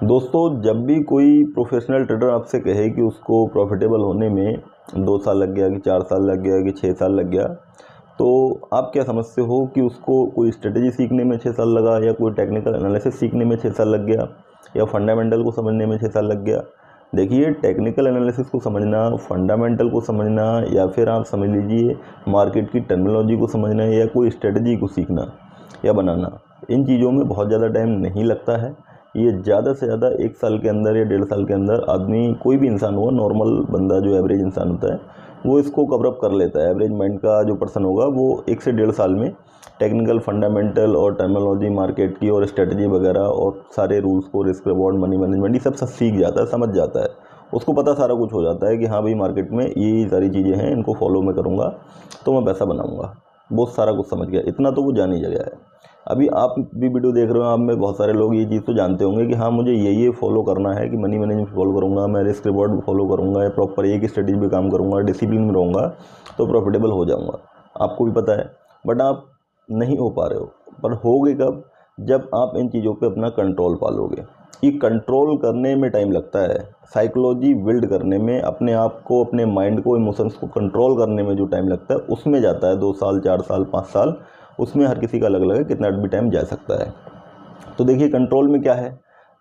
दोस्तों, जब भी कोई प्रोफेशनल ट्रेडर आपसे कहे कि उसको प्रॉफिटेबल होने में 2 साल लग गया कि 4 साल लग गया कि 6 साल लग गया, तो आप क्या समझते हो कि उसको कोई स्ट्रेटजी सीखने में 6 साल लगा, या कोई टेक्निकल एनालिसिस सीखने में 6 साल लग गया, या फंडामेंटल को समझने में 6 साल लग गया? देखिए, टेक्निकल एनालिसिस को समझना, फंडामेंटल को समझना, या फिर आप समझ लीजिए मार्केट की टर्मिनोलॉजी को समझना, या कोई स्ट्रेटजी को सीखना या बनाना, इन चीज़ों में बहुत ज़्यादा टाइम नहीं लगता है। ये ज़्यादा से ज़्यादा 1 साल के अंदर या 1.5 साल के अंदर आदमी, कोई भी इंसान होगा, नॉर्मल बंदा जो एवरेज इंसान होता है, वो इसको कवर अप कर लेता है। एवरेज माइंड का जो पर्सन होगा वो 1 से 1.5 साल में टेक्निकल, फंडामेंटल और टर्मिनोलॉजी मार्केट की और स्ट्रेटजी वगैरह और सारे रूल्स को, रिस्क रिवॉर्ड, मनी मैनेजमेंट, ये सब सीख जाता है, समझ जाता है। उसको पता सारा कुछ हो जाता है कि हाँ भाई, मार्केट में ये सारी चीज़ें हैं, इनको फॉलो मैं करूँगा तो मैं पैसा बनाऊँगा। बहुत सारा कुछ समझ गया, इतना तो वो जान ही गया है। अभी आप भी वीडियो देख रहे हो, आप में बहुत सारे लोग ये चीज़ तो जानते होंगे कि हाँ, मुझे ये फॉलो करना है कि मनी मैनेजमेंट फॉलो करूँगा, मैं रिस्क रिवॉर्ड फॉलो करूँगा, या प्रॉपर एक स्ट्रेटजी पे काम करूँगा, डिसिप्लिन में रहूँगा तो प्रॉफिटेबल हो जाऊँगा। आपको भी पता है, बट आप नहीं हो पा रहे हो। पर होगे कब? जब आप इन चीज़ों पे अपना कंट्रोल पालोगे। ये कंट्रोल करने में टाइम लगता है, साइकोलॉजी बिल्ड करने में, अपने आप को, अपने माइंड को, इमोशंस को कंट्रोल करने में जो टाइम लगता है, उसमें जाता है 2 साल, 4 साल, 5 साल। उसमें हर किसी का अलग अलग है, कितना भी टाइम जा सकता है। तो देखिए, कंट्रोल में क्या है,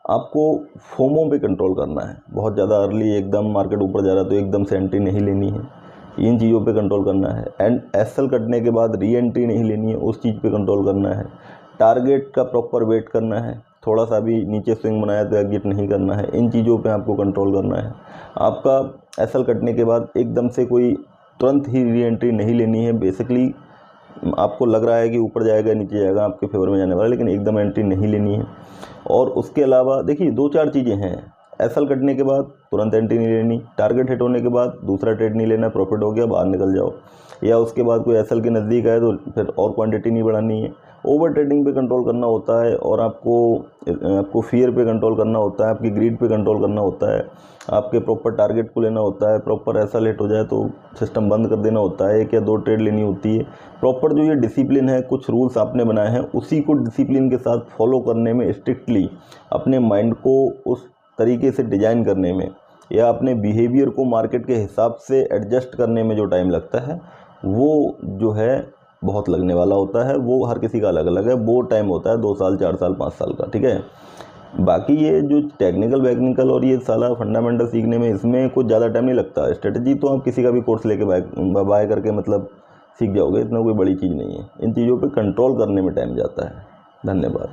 आपको फोमो पे कंट्रोल करना है। बहुत ज़्यादा अर्ली एकदम मार्केट ऊपर जा रहा है तो एकदम से एंट्री नहीं लेनी है, इन चीज़ों पे कंट्रोल करना है। एंड एसएल कटने के बाद री एंट्री नहीं लेनी है, उस चीज़ पे कंट्रोल करना है। टारगेट का प्रॉपर वेट करना है, थोड़ा सा भी नीचे स्विंग बनाया तो एग्जिट नहीं करना है, इन चीज़ों पे आपको कंट्रोल करना है। आपका एसएल कटने के बाद एकदम से कोई तुरंत ही री एंट्री नहीं लेनी है। बेसिकली आपको लग रहा है कि ऊपर जाएगा, नीचे जाएगा, आपके फेवर में जाने वाला है, लेकिन एकदम एंट्री नहीं लेनी है। और उसके अलावा देखिए, 2-4 चीज़ें हैं। एसएल कटने के बाद तुरंत एंट्री नहीं लेनी, टारगेट हिट होने के बाद दूसरा ट्रेड नहीं लेना, प्रॉफिट हो गया बाहर निकल जाओ, या उसके बाद कोई एसएल के नज़दीक आए तो फिर और क्वांटिटी नहीं बढ़ानी है। ओवर ट्रेडिंग पे कंट्रोल करना होता है, और आपको फियर पे कंट्रोल करना होता है, आपकी ग्रीड पे कंट्रोल करना होता है, आपके प्रॉपर टारगेट को लेना होता है। प्रॉपर एसएल हिट हो जाए तो सिस्टम बंद कर देना होता है, 1 या 2 ट्रेड लेनी होती है। प्रॉपर जो ये डिसिप्लिन है, कुछ रूल्स आपने बनाए हैं, उसी को डिसिप्लिन के साथ फॉलो करने में, स्ट्रिक्टली अपने माइंड को उस तरीके से डिज़ाइन करने में, या अपने बिहेवियर को मार्केट के हिसाब से एडजस्ट करने में जो टाइम लगता है, वो जो है बहुत लगने वाला होता है। वो हर किसी का अलग अलग है। वो टाइम होता है 2 साल, 4 साल, 5 साल का, ठीक है। बाकी ये जो टेक्निकल और ये साला फंडामेंटल सीखने में, इसमें कुछ ज़्यादा टाइम नहीं लगता। स्ट्रेटजी तो आप किसी का भी कोर्स लेके बाय करके मतलब सीख जाओगे, इतना कोई बड़ी चीज़ नहीं है। इन चीज़ों पे कंट्रोल करने में टाइम जाता है। धन्यवाद।